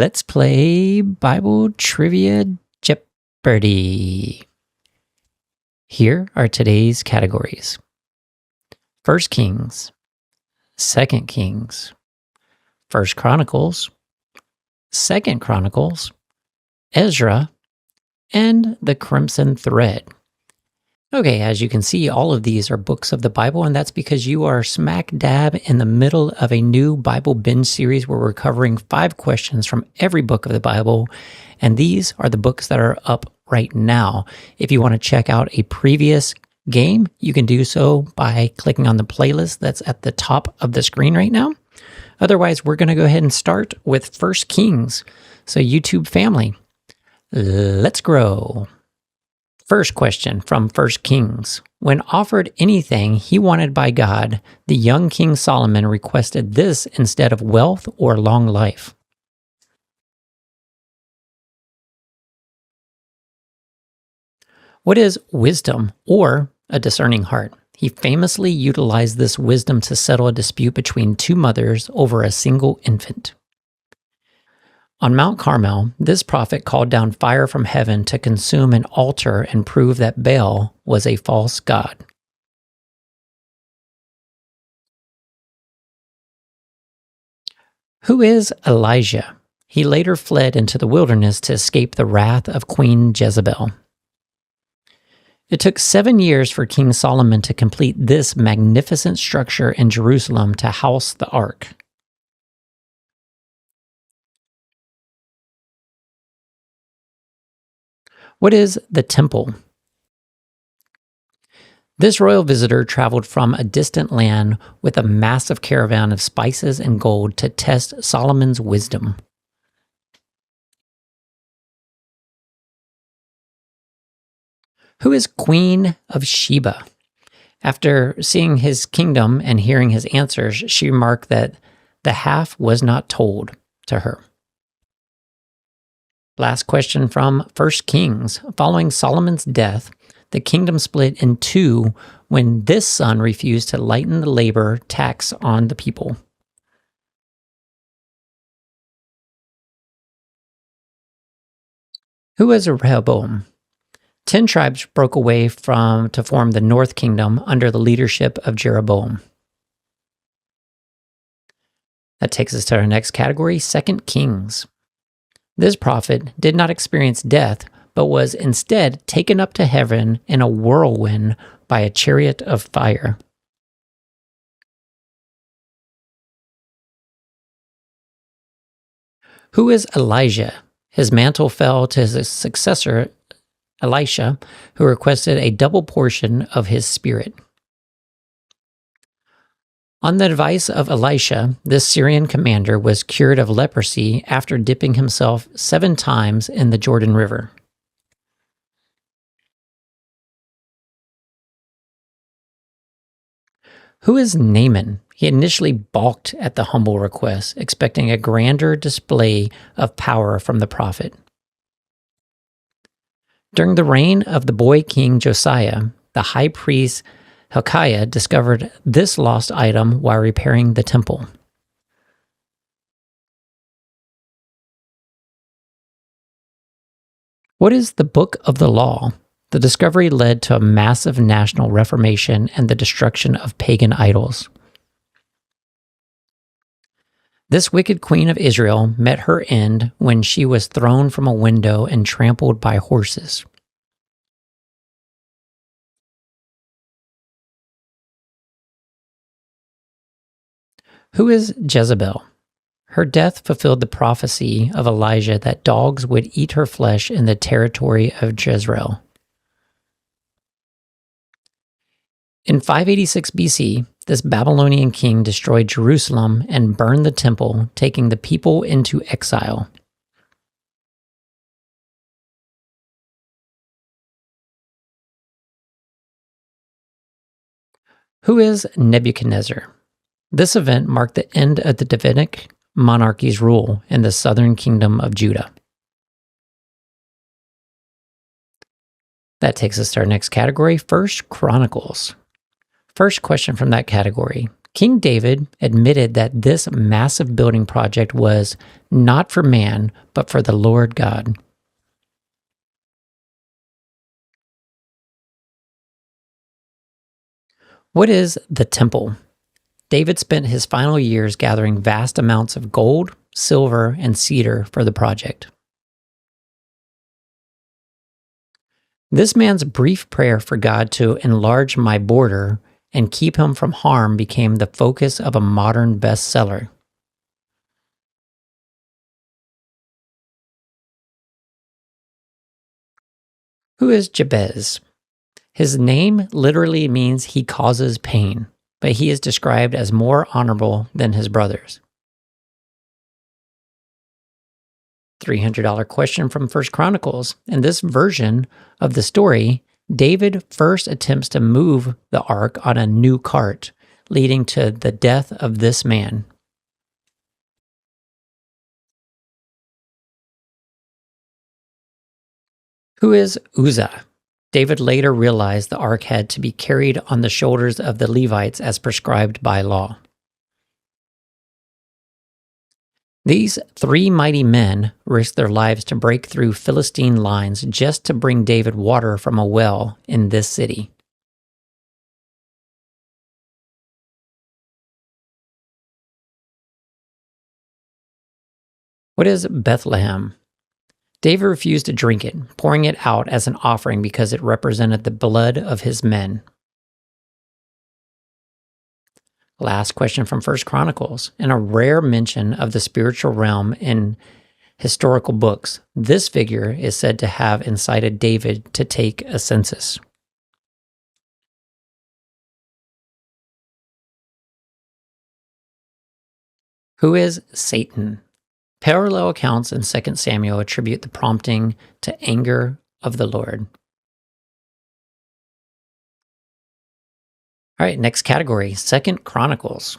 Let's play Bible Trivia Jeopardy. Here are today's categories: 1 Kings, 2 Kings, 1 Chronicles, 2 Chronicles, Ezra, and the Crimson Thread. Okay, as you can see, all of these are books of the Bible, and that's because you are smack dab in the middle of a new Bible binge series where we're covering 5 questions from every book of the Bible, and these are the books that are up right now. If you want to check out a previous game, you can do so by clicking on the playlist that's at the top of the screen right now. Otherwise, we're going to go ahead and start with 1 Kings. So YouTube family, let's grow. First question from 1 Kings. When offered anything he wanted by God, the young King Solomon requested this instead of wealth or long life. What is wisdom or a discerning heart? He famously utilized this wisdom to settle a dispute between 2 mothers over a single infant. On Mount Carmel, this prophet called down fire from heaven to consume an altar and prove that Baal was a false god. Who is Elijah? He later fled into the wilderness to escape the wrath of Queen Jezebel. It took 7 years for King Solomon to complete this magnificent structure in Jerusalem to house the ark. What is the temple? This royal visitor traveled from a distant land with a massive caravan of spices and gold to test Solomon's wisdom. Who is Queen of Sheba? After seeing his kingdom and hearing his answers, she remarked that the half was not told to her. Last question from 1 Kings. Following Solomon's death, the kingdom split in 2 when this son refused to lighten the labor tax on the people. Who is Rehoboam? 10 tribes broke away to form the North Kingdom under the leadership of Jeroboam. That takes us to our next category, 2 Kings. This prophet did not experience death, but was instead taken up to heaven in a whirlwind by a chariot of fire. Who is Elijah? His mantle fell to his successor, Elisha, who requested a double portion of his spirit. On the advice of Elisha, this Syrian commander was cured of leprosy after dipping himself 7 times in the Jordan River. Who is Naaman? He initially balked at the humble request, expecting a grander display of power from the prophet. During the reign of the boy king Josiah, the high priest Hilkiah discovered this lost item while repairing the temple. What is the Book of the Law? The discovery led to a massive national reformation and the destruction of pagan idols. This wicked queen of Israel met her end when she was thrown from a window and trampled by horses. Who is Jezebel? Her death fulfilled the prophecy of Elijah that dogs would eat her flesh in the territory of Jezreel. In 586 BC, this Babylonian king destroyed Jerusalem and burned the temple, taking the people into exile. Who is Nebuchadnezzar? This event marked the end of the Davidic monarchy's rule in the southern kingdom of Judah. That takes us to our next category, 1 Chronicles. First question from that category. King David admitted that this massive building project was not for man, but for the Lord God. What is the temple? David spent his final years gathering vast amounts of gold, silver, and cedar for the project. This man's brief prayer for God to enlarge my border and keep him from harm became the focus of a modern bestseller. Who is Jabez? His name literally means he causes pain, but he is described as more honorable than his brothers. $300 question from First Chronicles. In this version of the story, David first attempts to move the ark on a new cart, leading to the death of this man. Who is Uzzah? David later realized the ark had to be carried on the shoulders of the Levites as prescribed by law. These three mighty men risked their lives to break through Philistine lines just to bring David water from a well in this city. What is Bethlehem? David refused to drink it, pouring it out as an offering because it represented the blood of his men. Last question from First Chronicles. In a rare mention of the spiritual realm in historical books, this figure is said to have incited David to take a census. Who is Satan? Parallel accounts in 2 Samuel attribute the prompting to anger of the Lord. All right, next category, 2 Chronicles.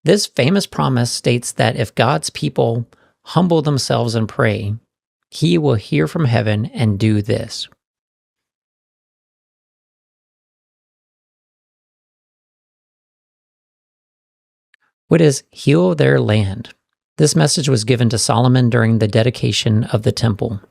This famous promise states that if God's people humble themselves and pray, he will hear from heaven and do this. What is heal their land? This message was given to Solomon during the dedication of the temple.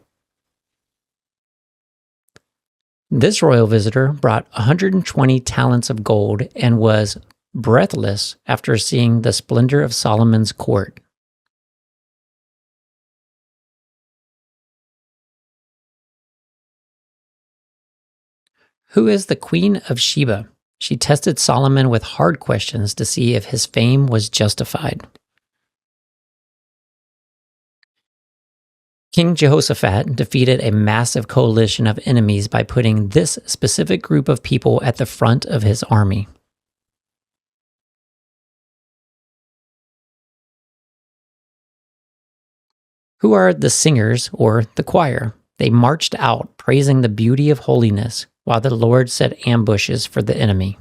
This royal visitor brought 120 talents of gold and was breathless after seeing the splendor of Solomon's court. Who is the Queen of Sheba? She tested Solomon with hard questions to see if his fame was justified. King Jehoshaphat defeated a massive coalition of enemies by putting this specific group of people at the front of his army. Who are the singers or the choir? They marched out praising the beauty of holiness while the Lord set ambushes for the enemy.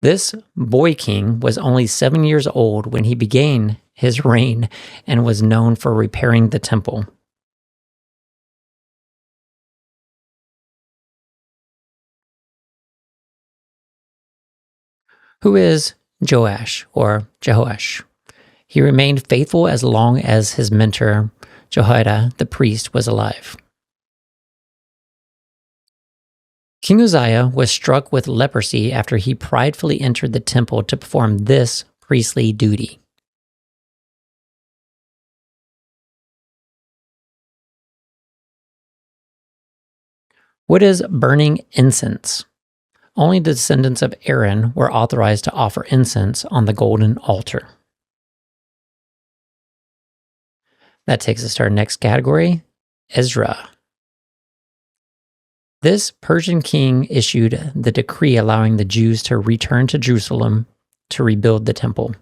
This boy king was only 7 years old when he began his reign and was known for repairing the temple. Who is Joash or Jehoash? He remained faithful as long as his mentor, Jehoiada the priest, was alive. King Uzziah was struck with leprosy after he pridefully entered the temple to perform this priestly duty. What is burning incense? Only the descendants of Aaron were authorized to offer incense on the golden altar. That takes us to our next category, Ezra. This Persian king issued the decree allowing the Jews to return to Jerusalem to rebuild the temple.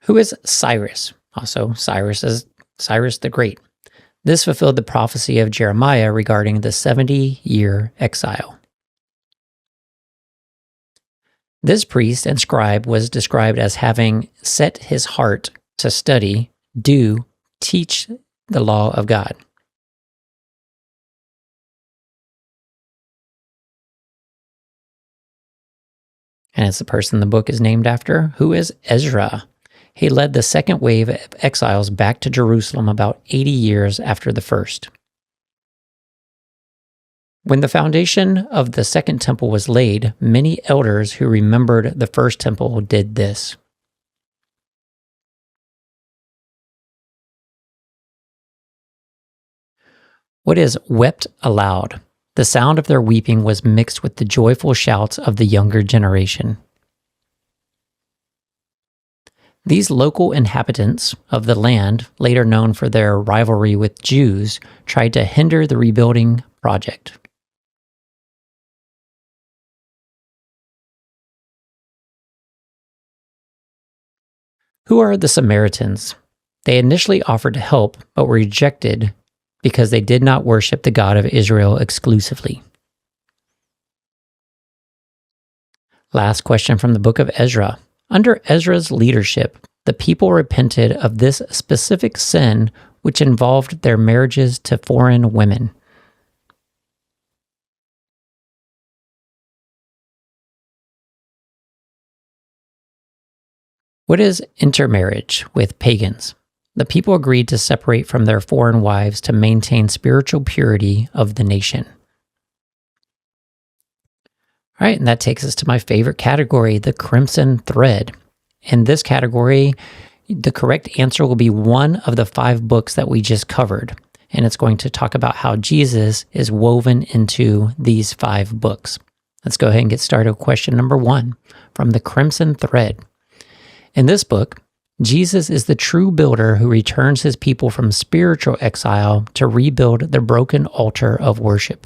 Who is Cyrus? Also, Cyrus is Cyrus the Great. This fulfilled the prophecy of Jeremiah regarding the 70-year exile. This priest and scribe was described as having set his heart to study, do, teach the law of God? And it's the person the book is named after, who is Ezra. He led the second wave of exiles back to Jerusalem about 80 years after the first. When the foundation of the second temple was laid, many elders who remembered the first temple did this. What is wept aloud? The sound of their weeping was mixed with the joyful shouts of the younger generation. These local inhabitants of the land, later known for their rivalry with Jews, tried to hinder the rebuilding project. Who are the Samaritans? They initially offered to help, but were rejected because they did not worship the God of Israel exclusively. Last question from the book of Ezra. Under Ezra's leadership, the people repented of this specific sin, which involved their marriages to foreign women. What is intermarriage with pagans? The people agreed to separate from their foreign wives to maintain spiritual purity of the nation. All right, and that takes us to my favorite category, the crimson thread. In this category, the correct answer will be one of the 5 books that we just covered. And it's going to talk about how Jesus is woven into these 5 books. Let's go ahead and get started with question number 1 from the crimson thread. In this book, Jesus is the true builder who returns his people from spiritual exile to rebuild the broken altar of worship.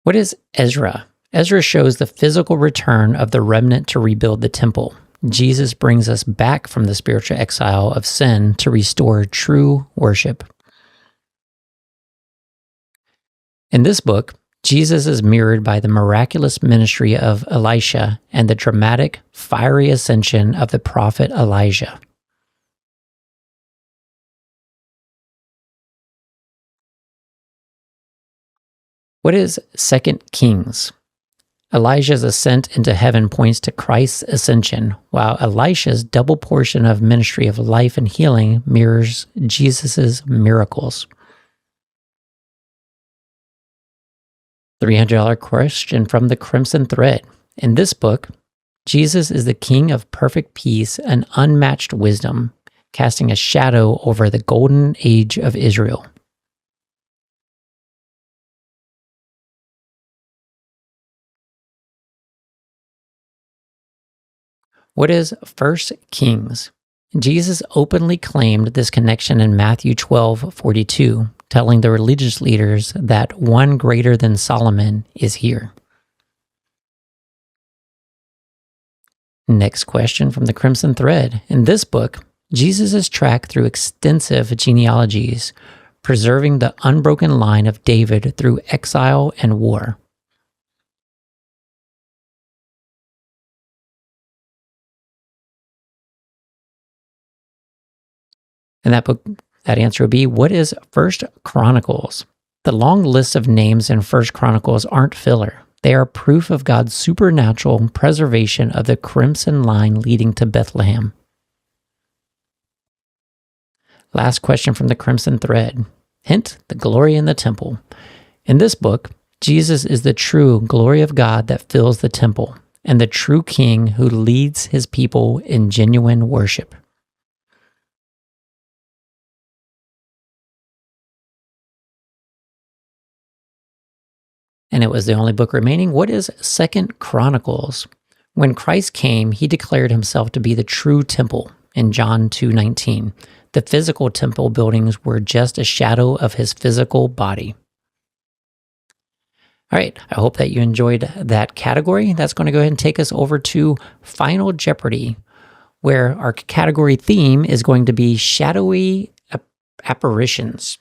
What is Ezra? Ezra shows the physical return of the remnant to rebuild the temple. Jesus brings us back from the spiritual exile of sin to restore true worship. In this book, Jesus is mirrored by the miraculous ministry of Elisha and the dramatic, fiery ascension of the prophet Elijah. What is 2 Kings? Elijah's ascent into heaven points to Christ's ascension, while Elisha's double portion of ministry of life and healing mirrors Jesus' miracles. $300 question from the Crimson Thread. In this book, Jesus is the King of perfect peace and unmatched wisdom, casting a shadow over the golden age of Israel. What is 1 Kings? Jesus openly claimed this connection in Matthew 12:42, telling the religious leaders that one greater than Solomon is here. Next question from the Crimson Thread. In this book, Jesus is tracked through extensive genealogies, preserving the unbroken line of David through exile and war. And that answer would be, what is 1 Chronicles? The long lists of names in 1 Chronicles aren't filler. They are proof of God's supernatural preservation of the crimson line leading to Bethlehem. Last question from the Crimson Thread. Hint, the glory in the temple. In this book, Jesus is the true glory of God that fills the temple, and the true king who leads his people in genuine worship. And it was the only book remaining. What is 2 Chronicles? When Christ came, he declared himself to be the true temple in John 2:19. The physical temple buildings were just a shadow of his physical body. All right, I hope that you enjoyed that category. That's going to go ahead and take us over to Final Jeopardy, where our category theme is going to be shadowy apparitions.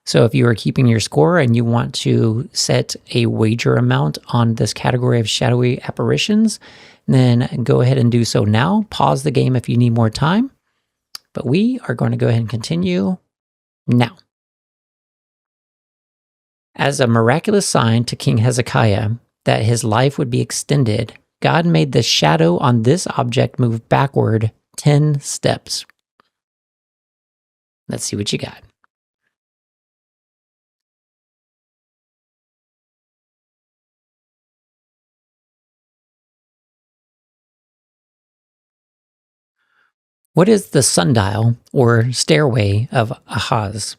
So if you are keeping your score and you want to set a wager amount on this category of shadowy apparitions, then go ahead and do so now. Pause the game if you need more time. But we are going to go ahead and continue now. As a miraculous sign to King Hezekiah that his life would be extended, God made the shadow on this object move backward 10 steps. Let's see what you got. What is the sundial or stairway of Ahaz?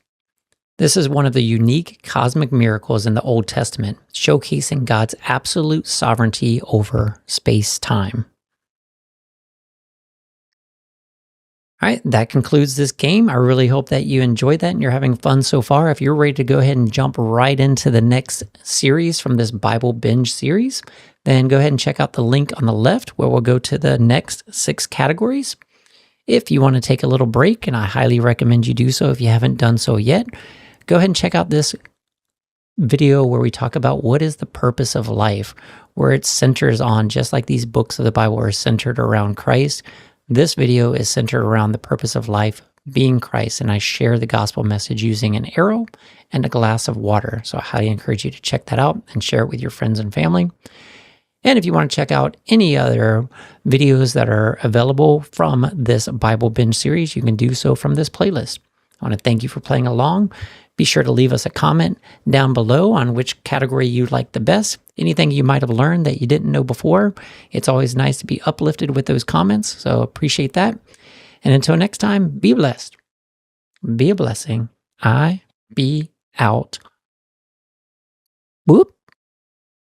This is one of the unique cosmic miracles in the Old Testament, showcasing God's absolute sovereignty over space-time. All right, that concludes this game. I really hope that you enjoyed that and you're having fun so far. If you're ready to go ahead and jump right into the next series from this Bible binge series, then go ahead and check out the link on the left where we'll go to the next 6 categories. If you want to take a little break, and I highly recommend you do so if you haven't done so yet, go ahead and check out this video where we talk about what is the purpose of life, where it centers on, just like these books of the Bible are centered around Christ, this video is centered around the purpose of life being Christ, and I share the gospel message using an arrow and a glass of water. So I highly encourage you to check that out and share it with your friends and family. And if you want to check out any other videos that are available from this Bible binge series, you can do so from this playlist. I want to thank you for playing along. Be sure to leave us a comment down below on which category you like the best. Anything you might have learned that you didn't know before. It's always nice to be uplifted with those comments, so appreciate that. And until next time, be blessed. Be a blessing. I be out. Whoop.